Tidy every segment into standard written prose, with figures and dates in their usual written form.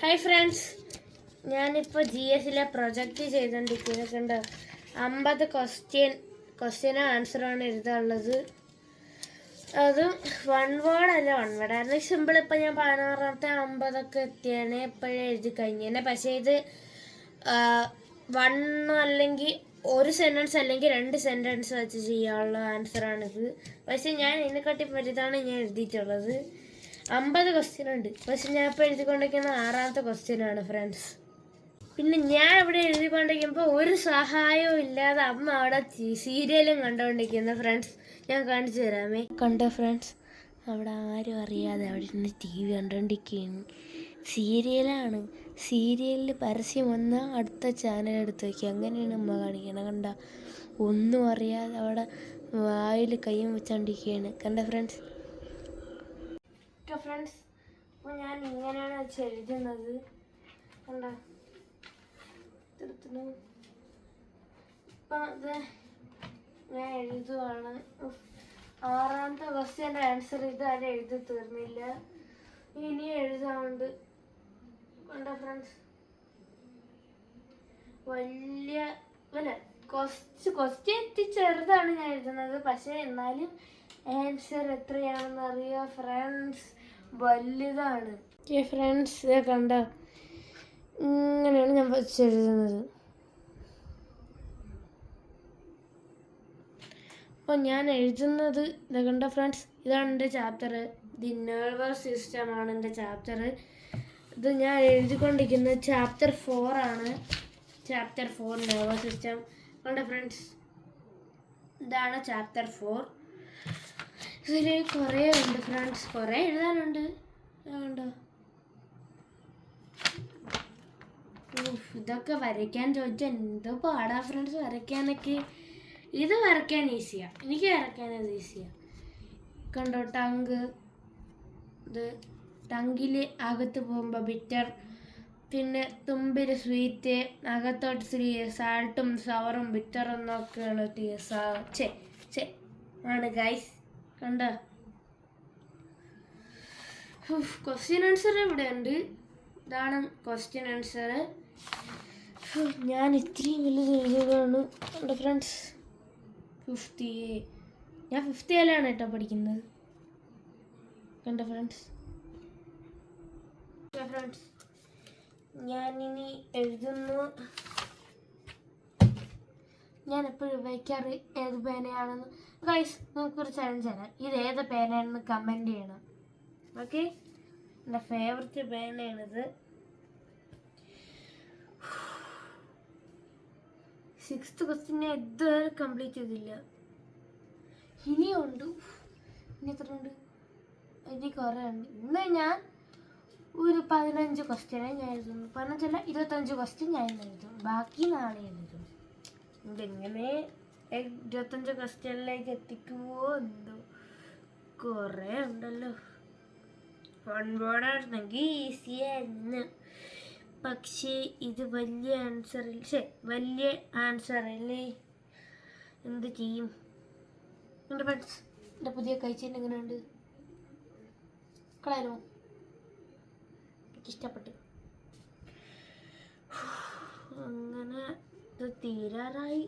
Hi friends, ഞാനിപ്പോൾ G എസിലെ project ചെയ്തുകൊണ്ടിരിക്കുന്നത്. കണ്ടോ, 50 ക്വസ്റ്റ്യനും ആൻസറാണ് എഴുതാനുള്ളത്. അതും വൺ വേർഡായിരുന്നു. സിമ്പിൾ. ഇപ്പം ഞാൻ 16ത്തെ 50 എത്തിയാണ്, ഇപ്പോഴേ എഴുതി കഴിഞ്ഞേനെ. പക്ഷേ ഇത് 1 അല്ലെങ്കിൽ ഒരു സെൻറ്റൻസ് അല്ലെങ്കിൽ 2 സെൻറ്റൻസ് വെച്ച് ചെയ്യാനുള്ള ആൻസറാണിത്. പക്ഷേ ഞാൻ ഇതിനെക്കാട്ടി വലുതാണ് ഞാൻ എഴുതിയിട്ടുള്ളത്. 50 ക്വസ്റ്റ്യൻ ഉണ്ട്. പക്ഷെ ഞാൻ ഇപ്പോൾ എഴുതിക്കൊണ്ടിരിക്കുന്ന 6ാമത്തെ ക്വസ്റ്റ്യനാണ് ഫ്രണ്ട്സ്. പിന്നെ ഞാൻ ഇവിടെ എഴുതിക്കൊണ്ടിരിക്കുമ്പോൾ ഒരു സഹായവും ഇല്ലാതെ അമ്മ അവിടെ സീരിയലും കണ്ടുകൊണ്ടിരിക്കുന്നു ഫ്രണ്ട്സ്. ഞാൻ കാണിച്ചു തരാമേ. കണ്ടോ ഫ്രണ്ട്സ്, അവിടെ ആരും അറിയാതെ അവിടെ ഇരുന്ന് TV കണ്ടുകൊണ്ടിരിക്കുകയാണ്. സീരിയലാണ്. സീരിയലിൽ പരസ്യം വന്നാൽ അടുത്ത ചാനൽ എടുത്ത് വയ്ക്കുക. അങ്ങനെയാണ് അമ്മ കാണിക്കണം. കണ്ട, ഒന്നും അറിയാതെ അവിടെ വായിൽ കൈയും വെച്ചുകൊണ്ടിരിക്കുകയാണ്. കണ്ട ഫ്രണ്ട്സ്. ഫ്രണ്ട്സ്, അപ്പോൾ ഞാൻ ഇങ്ങനെയാണ് വെച്ച് എഴുതുന്നത്. കണ്ടോ, ഇപ്പം അത് ഞാൻ എഴുതുവാണ്. 6ാമത്തെ ക്വസ്റ്റ്യൻ്റെ ആൻസർ ഇതാരും എഴുതി തീർന്നില്ല, ഇനി എഴുതാറുണ്ട്. കണ്ടോ ഫ്രണ്ട്സ്, വലിയ ക്വസ്റ്റ്യൻ ചെറുതാണ് ഞാൻ എഴുതുന്നത്. പക്ഷേ എന്നാലും ആൻസർ എത്രയാണെന്ന് അറിയാം ഫ്രണ്ട്സ്, വലുതാണ്. ഫ്രണ്ട്സ് കണ്ടോ, ഇങ്ങനെയാണ് ഞാൻ വെച്ചെഴുതുന്നത്. അപ്പോൾ ഞാൻ എഴുതുന്നത് ഇത് കണ്ടോ ഫ്രണ്ട്സ്, ഇതാണ് എൻ്റെ ചാപ്റ്റർ. ദി നെർവസ് സിസ്റ്റമാണ് എൻ്റെ ചാപ്റ്റർ. ഇത് ഞാൻ എഴുതിക്കൊണ്ടിരിക്കുന്നത് ചാപ്റ്റർ 4 ആണ്. Chapter 4 nervous system. കണ്ടോ ഫ്രണ്ട്സ്, ഇതാണ് ചാപ്റ്റർ 4. ഇതിൽ കുറേ ഉണ്ട് ഫ്രണ്ട്സ്, കുറേ എഴുതാനുണ്ട്. കണ്ടോ, ഇതൊക്കെ വരയ്ക്കാൻ ചോദിച്ചാൽ എന്തോ പാടാ ഫ്രണ്ട്സ് വരയ്ക്കാനൊക്കെ. ഇത് വരയ്ക്കാൻ ഈസിയാണ്, എനിക്ക് വരയ്ക്കാനത് ഈസിയാണ്. കണ്ടോ, ഇത് ടങ്കിൽ അകത്ത് പോകുമ്പോൾ ബിറ്റർ, പിന്നെ തുമ്പിൽ സ്വീറ്റ്, അകത്തോട്ട് സാൾട്ടും സവറും ബിറ്ററും എന്നൊക്കെയാണ് ആണ് ഗൈസ്. കണ്ടോ, ക്വസ്റ്റ്യൻ ആൻസർ ഇവിടെ ഉണ്ട്. ഇതാണ് ക്വസ്റ്റ്യൻ ആൻസർ. ഞാൻ ഇത്രയും വലുത് എഴുതുകയാണ്. കണ്ടോ ഫ്രണ്ട്സ്, 50A. ഞാൻ 50Aലാണ് കേട്ടോ പഠിക്കുന്നത്. കണ്ടോ ഫ്രണ്ട്സ്. ഫ്രണ്ട്സ്, ഞാനിനി എഴുതുന്നു. ഞാൻ എപ്പോഴും ഉപയോഗിക്കാറ് ഏത് പേനയാണെന്ന്. ഗൈസ്, നമുക്കൊരു ചലഞ്ച് തരാം. ഇത് ഏത് പേനയാണെന്ന് കമൻറ്റ് ചെയ്യണം. ഓക്കെ, എൻ്റെ ഫേവററ്റ് പേനയാണിത്. 6th ക്വസ്റ്റ്യൻ ഇതുവരെ കംപ്ലീറ്റ് ചെയ്തില്ല. ഇനിയുണ്ട്. ഇനി എത്ര ഉണ്ട്? ഇനി കുറേ ഉണ്ട്. ഇന്ന് ഞാൻ ഒരു 15 ക്വസ്റ്റ്യനെ ഞാൻ എഴുതുന്നു. 15 25 ക്വസ്റ്റ്യൻ ഞാൻ എഴുതും. ബാക്കി നാളെ എഴുതും. ഇതെങ്ങനെ 25 ക്വസ്റ്റ്യനിലേക്ക് എത്തിക്കുമോ എന്തോ. കുറേ ഉണ്ടല്ലോ. വൺ വേർഡായിരുന്നെങ്കിൽ ഈസിയായിരുന്നു. പക്ഷേ ഇത് വലിയ ആൻസറല്ലേ, എന്ത് ചെയ്യും? എൻ്റെ ഫ്രണ്ട്സ്, എൻ്റെ പുതിയ കഴിച്ചതിന് എങ്ങനെയുണ്ട്? കളയാനോ? എനിക്കിഷ്ടപ്പെട്ടു. അങ്ങനെ ഇത് തീരാറായി.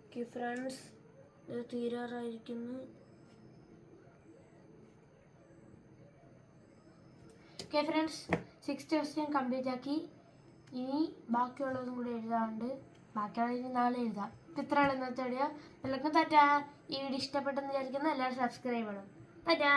ഓക്കെ ഫ്രണ്ട്സ്, ഇത് തീരാറായിരിക്കുന്നു. Okay friends, 6th question complete ആക്കി. ഇനി ബാക്കിയുള്ളതും കൂടി എഴുതാറുണ്ട്. ബാക്കിയുള്ളത് നാളെ എഴുതാം. ഇത്രയാണ് ഇന്നത്തെ വീഡിയോ. എല്ലാവർക്കും ടാറ്റാ. ഈ വീഡിയോ ഇഷ്ടപ്പെട്ടെന്ന് വിചാരിക്കുന്നു. എല്ലാവരും സബ്സ്ക്രൈബ് ചെയ്യണം. ടാറ്റാ.